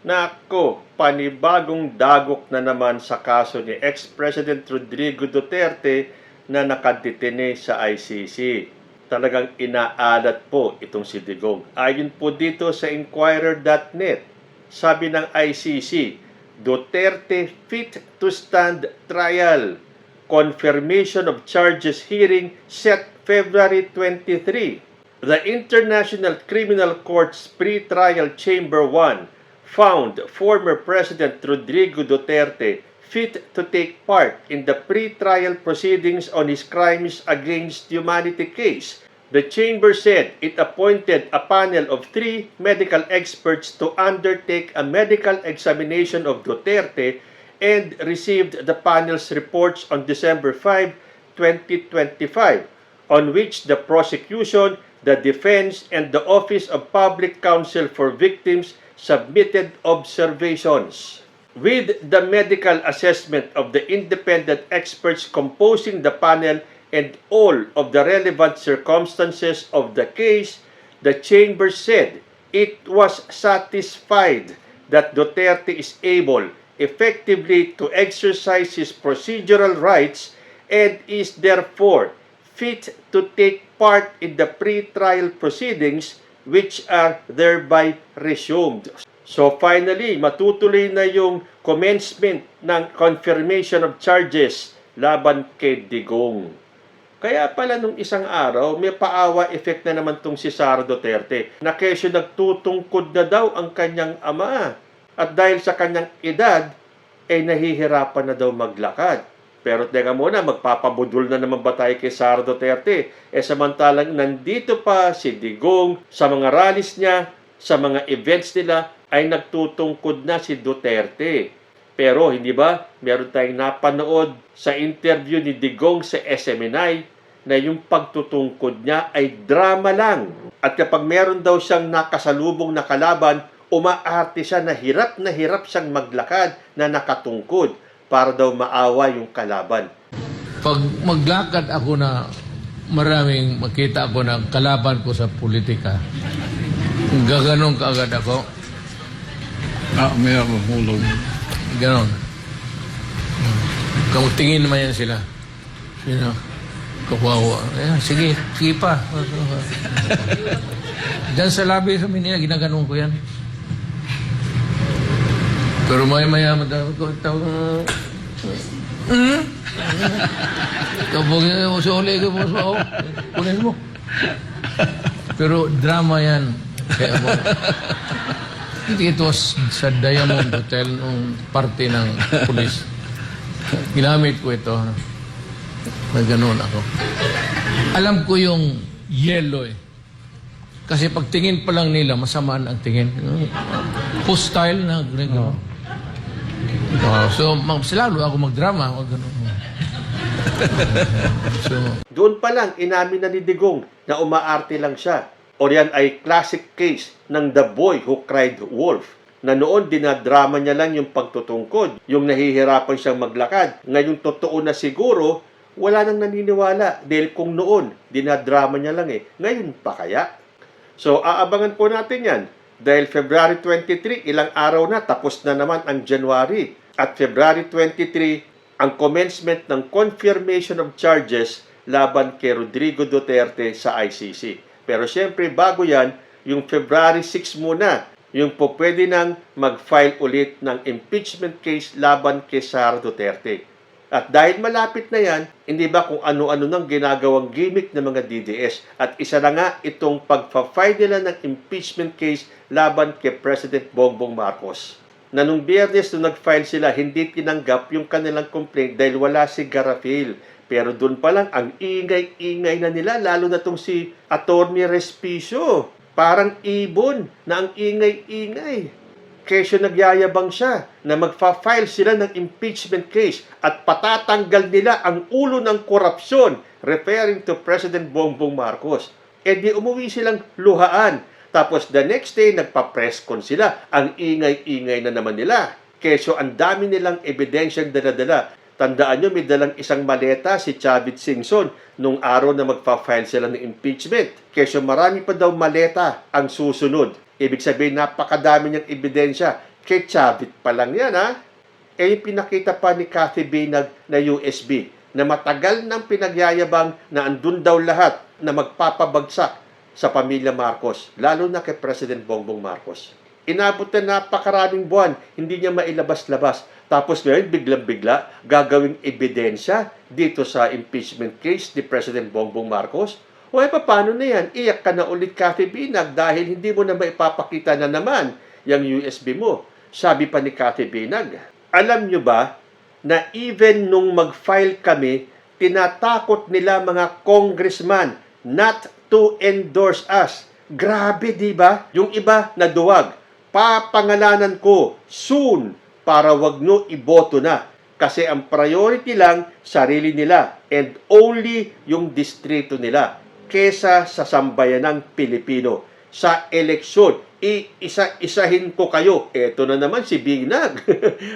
Nako, panibagong dagok na naman sa kaso ni ex-President Rodrigo Duterte na nakadetene sa ICC. Talagang inaalat po itong si Digong. Ayon po dito sa Inquirer.net, sabi ng ICC, Duterte fit to stand trial. Confirmation of charges hearing set February 23. The International Criminal Court's Pre-Trial Chamber 1 found former President Rodrigo Duterte fit to take part in the pre-trial proceedings on his crimes against humanity case. The chamber said it appointed a panel of 3 medical experts to undertake a medical examination of Duterte and received the panel's reports on December 5, 2025, on which the prosecution, the defense, and the Office of Public Counsel for Victims submitted observations. With the medical assessment of the independent experts composing the panel and all of the relevant circumstances of the case, the chamber said it was satisfied that Duterte is able effectively to exercise his procedural rights and is therefore fit to take part in the pre-trial proceedings which are thereby resumed. So finally, matutuloy na yung commencement ng confirmation of charges laban kay Digong. Kaya pala nung isang araw, may paawa effect na naman tong si Sara Duterte na kesyo nagtutungkod na daw ang kanyang ama. At dahil sa kanyang edad, ay nahihirapan na daw maglakad. Pero teka muna, magpapabudol na naman ba tayo kay Sara Duterte? Samantalang nandito pa si Digong, sa mga rallies niya, sa mga events nila, ay nagtutungkod na si Duterte. Pero hindi ba, meron tayong napanood sa interview ni Digong sa SMNI na yung pagtutungkod niya ay drama lang. At kapag meron daw siyang nakasalubong na kalaban, umaarte siya na hirap siyang maglakad na nakatungkod para daw maawa yung kalaban. Pag maglakad ako na maraming makita ako na kalaban ko sa politika, gaganon kaagad ako. May mahulog. Ganon. Tingin naman yan sila. Sino? Kawawa. Sige pa. Diyan sa labi sa Manila, ginaganon ko yan. Pero maya kabugin mo sa uli ko sa ako. Kunin mo. Pero drama yan. Kaya mo. Ito sa Diamond Hotel nung parte ng pulis. Ginamit ko ito. May ganun ako. Alam ko yung yellow eh. Kasi pag tingin pa lang nila, masamaan ang tingin. Hostile na gano'n. So, lalo ako magdrama. So, doon pa lang, inamin na ni Digong na umaarte lang siya. O yan ay classic case ng The Boy Who Cried Wolf, na noon dinadrama niya lang yung pagtutungkod, yung nahihirapan siyang maglakad. Ngayon totoo na siguro, wala nang naniniwala. Dahil kung noon, dinadrama niya lang eh. Ngayon pa kaya? So, aabangan po natin yan. Dahil February 23, ilang araw na, tapos na naman ang January. At February 23, ang commencement ng confirmation of charges laban kay Rodrigo Duterte sa ICC. Pero siyempre, bago yan, yung February 6 muna, yung po pwede nang mag-file ulit ng impeachment case laban kay Sara Duterte. At dahil malapit na yan, hindi ba kung ano-ano nang ginagawang gimmick ng mga DDS. At isa na nga itong pagpa-file nila ng impeachment case laban kay President Bongbong Marcos. Na nung Biyernes nung nag-file sila, hindi tinanggap yung kanilang complaint dahil wala si Garafil. Pero doon pa lang, ang ingay-ingay na nila, lalo na itong si Atty. Respicio. Parang ibon na ang ingay-ingay. Kesyo nagyayabang siya na magfa-file sila ng impeachment case at patatanggal nila ang ulo ng korupsyon, referring to President Bongbong Marcos. Di umuwi silang luhaan. Tapos the next day, nagpa-press con sila. Ang ingay-ingay na naman nila. Kesyo ang dami nilang ebidensyang dala-dala. Tandaan nyo, may dalang isang maleta si Chavit Singson nung araw na magpa-file sila ng impeachment. Kesyo marami pa daw maleta ang susunod. Ibig sabihin, napakadami niyang ebidensya. Kay Chavit pa lang yan, ha? Eh, yung pinakita pa ni Cathy Binag na USB, na matagal nang pinagyayabang na andun daw lahat na magpapabagsak sa pamilya Marcos, lalo na kay President Bongbong Marcos. Inabot na napakaraming buwan, hindi niya mailabas-labas. Tapos ngayon, biglang-bigla, gagawing ebidensya dito sa impeachment case ni President Bongbong Marcos. O paano na yan? Iyak ka na ulit, Cathy Binag, dahil hindi mo na maipapakita na naman yung USB mo. Sabi pa ni Cathy Binag, alam nyo ba na even nung mag-file kami, tinatakot nila mga congressman not to endorse us. Grabe, di ba? Yung iba naduwag. Papangalanan ko soon para wag nyo iboto na. Kasi ang priority lang, sarili nila and only yung distrito nila kesa sa sambayanang Pilipino. Sa eleksyon, isa-isahin ko kayo. Eto na naman si Binag.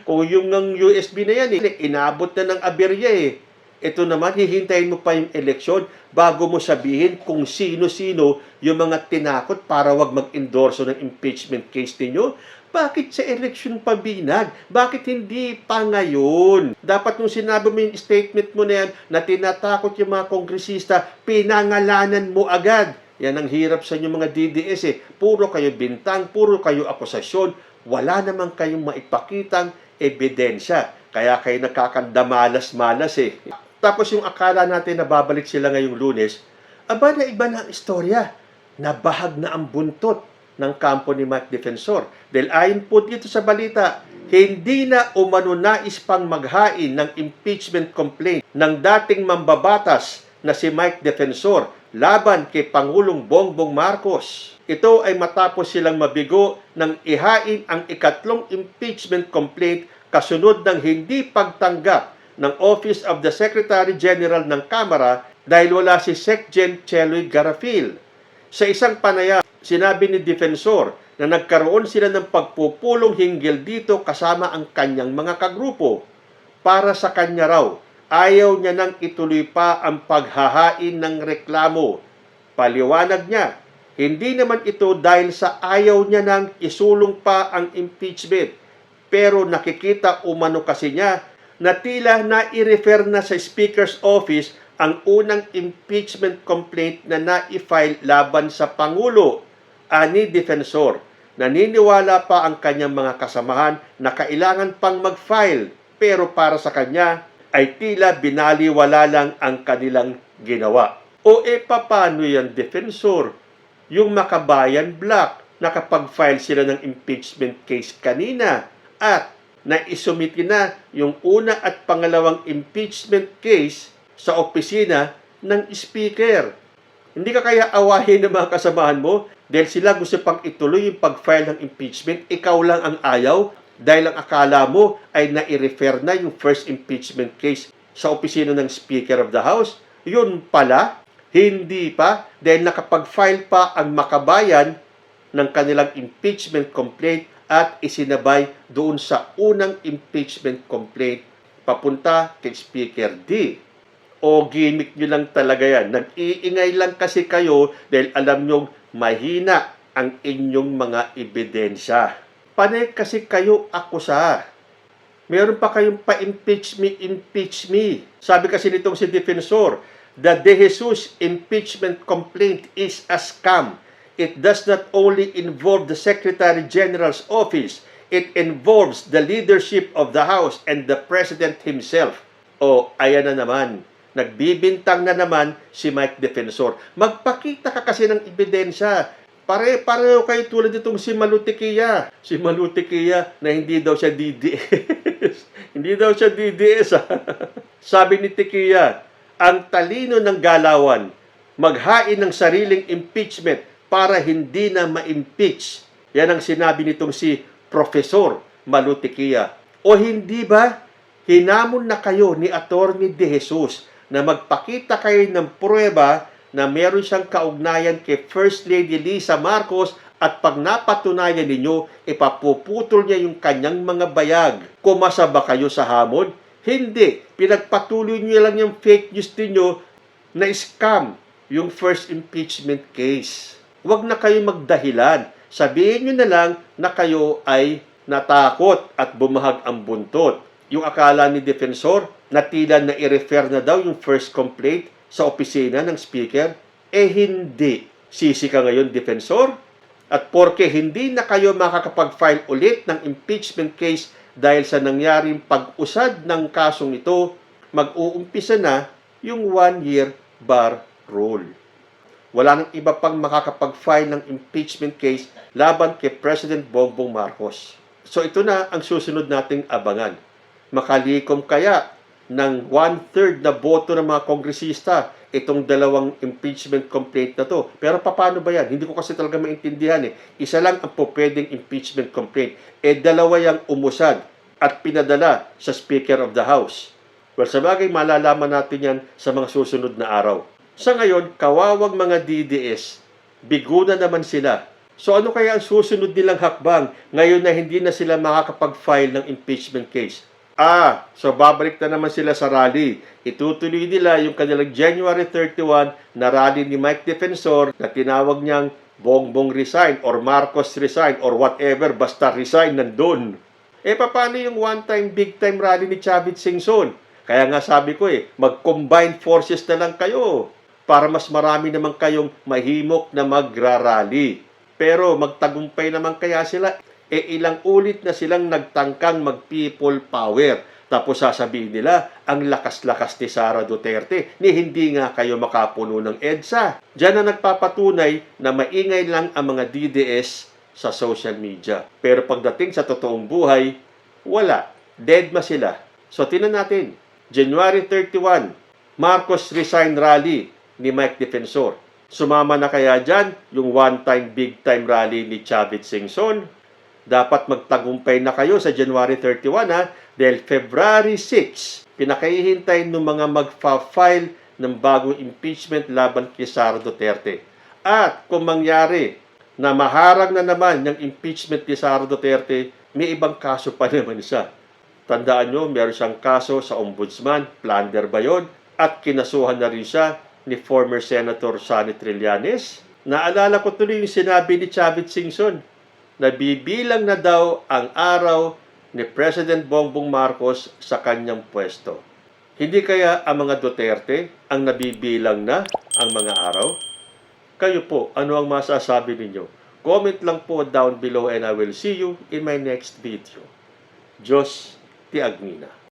Kung yung ng USB na yan, inabot na ng aberya eh. Ito naman, hihintayin mo pa yung eleksyon bago mo sabihin kung sino-sino yung mga tinakot para wag mag-endorso ng impeachment case ninyo. Bakit sa eleksyon pa, Binag? Bakit hindi pa ngayon? Dapat nung sinabi mo yung statement mo na yan na tinatakot yung mga kongresista, pinangalanan mo agad. Yan ang hirap sa inyo mga DDS eh. Puro kayo bintang, puro kayo akusasyon. Wala naman kayong maipakitang ebidensya. Kaya kayo nakakandamalas-malas eh. Tapos yung akala natin na babalik sila ngayong Lunes, aba na iba na ang istorya. Nabahag na ang buntot ng kampo ni Mike Defensor. Dahil ayon po dito sa balita, hindi na umano nais pang maghain ng impeachment complaint ng dating mambabatas na si Mike Defensor laban kay Pangulong Bongbong Marcos. Ito ay matapos silang mabigo ng ihain ang ikatlong impeachment complaint kasunod ng hindi pagtanggap ng Office of the Secretary General ng Kamara dahil wala si Secgen Cheloy Garafil. Sa isang panayam, sinabi ni Defensor na nagkaroon sila ng pagpupulong hinggil dito kasama ang kanyang mga kagrupo. Para sa kanya raw, ayaw niya nang ituloy pa ang paghahain ng reklamo. Paliwanag niya, hindi naman ito dahil sa ayaw niya nang isulong pa ang impeachment. Pero nakikita umano kasi niya na tila na-i-refer na sa Speaker's Office ang unang impeachment complaint na na-i-file laban sa Pangulo. Ani Defensor, naniniwala pa ang kanyang mga kasamahan na kailangan pang mag-file. Pero para sa kanya, ay tila binaliwala lang ang kanilang ginawa. O paano yan, Defensor? Yung Makabayan Black, nakapag-file sila ng impeachment case kanina at naisumiti na yung una at pangalawang impeachment case sa opisina ng speaker. Hindi ka kaya awahin ng mga kasamahan mo dahil sila gusto pang ituloy yung pag-file ng impeachment, ikaw lang ang ayaw dahil ang akala mo ay nai-refer na yung first impeachment case sa opisina ng Speaker of the House. Yun pala, hindi pa dahil nakapag-file pa ang Makabayan ng kanilang impeachment complaint at isinabay doon sa unang impeachment complaint papunta kay Speaker D. O gimmick nyo lang talaga yan. Nag-iingay lang kasi kayo dahil alam nyong mahina ang inyong mga ebidensya. Panay kasi kayo akusa. Meron pa kayong pa-impeach me. Sabi kasi nitong si Defensor, the De Jesus impeachment complaint is a scam. It does not only involve the Secretary General's office, it involves the leadership of the House and the President himself. O, ayan na naman. Nagbibintang na naman si Mike Defensor. Magpakita ka kasi ng ebidensya. Pareho kayo tulad itong si Malutikia. Si Malutikia na hindi daw siya DDS. Hindi daw siya DDS. Sabi ni Tikia, ang talino ng galawan, maghain ng sariling impeachment para hindi na ma-impeach. Yan ang sinabi nitong si Professor Malutikia. O hindi ba, hinamon na kayo ni Atty. De Jesus na magpakita kayo ng pruweba na meron siyang kaugnayan kay First Lady Lisa Marcos at pag napatunayan ninyo, ipapuputol niya yung kanyang mga bayag. Kumasa ba kayo sa hamon? Hindi. Pinagpatuloy niyo lang yung fake news ninyo na scam yung first impeachment case. Huwag na kayo magdahilan. Sabihin nyo na lang na kayo ay natakot at bumahag ang buntot. Yung akala ni Defensor na tila na i-refer na daw yung first complaint sa opisina ng Speaker, hindi. Sisi ka ngayon, Defensor? At porke hindi na kayo makakapag-file ulit ng impeachment case dahil sa nangyaring pag-usad ng kasong ito, mag-uumpisa na yung 1-year bar rule. Wala nang iba pang makakapag-file ng impeachment case laban kay President Bongbong Marcos. So ito na ang susunod nating abangan. Makalikom kaya ng 1/3 na boto ng mga kongresista itong dalawang impeachment complaint na to. Pero paano ba yan? Hindi ko kasi talaga maintindihan eh. Isa lang ang pwedeng impeachment complaint. Dalawa yung umusad at pinadala sa Speaker of the House. Well, sabagay malalaman natin yan sa mga susunod na araw. Sa ngayon, kawawang mga DDS, bigo na naman sila. So ano kaya ang susunod nilang hakbang ngayon na hindi na sila makakapag-file ng impeachment case? So babalik na naman sila sa rally. Itutuloy nila yung kanilang January 31 na rally ni Mike Defensor na tinawag niyang Bongbong resign or Marcos resign or whatever, basta resign nandun. Paano yung one-time, big-time rally ni Chavit Singson? Kaya nga sabi ko mag-combine forces na lang kayo para mas marami naman kayong mahimok na magrarally. Pero magtagumpay naman kaya sila? Ilang ulit na silang nagtangkang mag-people power. Tapos sasabihin nila, ang lakas-lakas ni Sara Duterte, ni hindi nga kayo makapuno ng EDSA. Diyan na nagpapatunay na maingay lang ang mga DDS sa social media. Pero pagdating sa totoong buhay, wala. Deadma sila. So tinan natin, January 31, Marcos resign rally ni Mike Defensor. Sumama na kaya dyan yung one-time, big-time rally ni Chavit Singson? Dapat magtagumpay na kayo sa January 31 dahil February 6, pinakahihintay ng mga magfa-file ng bagong impeachment laban kay Sara Duterte. At kung mangyari na maharang na naman yung impeachment ni Sara Duterte, may ibang kaso pa naman siya. Tandaan nyo, meron siyang kaso sa ombudsman, plunder ba yun? At kinasuhan na rin siya ni former Senator Sonny Trillanes. Naalala ko tuloy yung sinabi ni Chavit Singson, nabibilang na daw ang araw ni President Bongbong Marcos sa kanyang pwesto. Hindi kaya ang mga Duterte ang nabibilang na ang mga araw? Kayo po, ano ang masasabi ninyo? Comment lang po down below and I will see you in my next video. Diyos ti Agmina.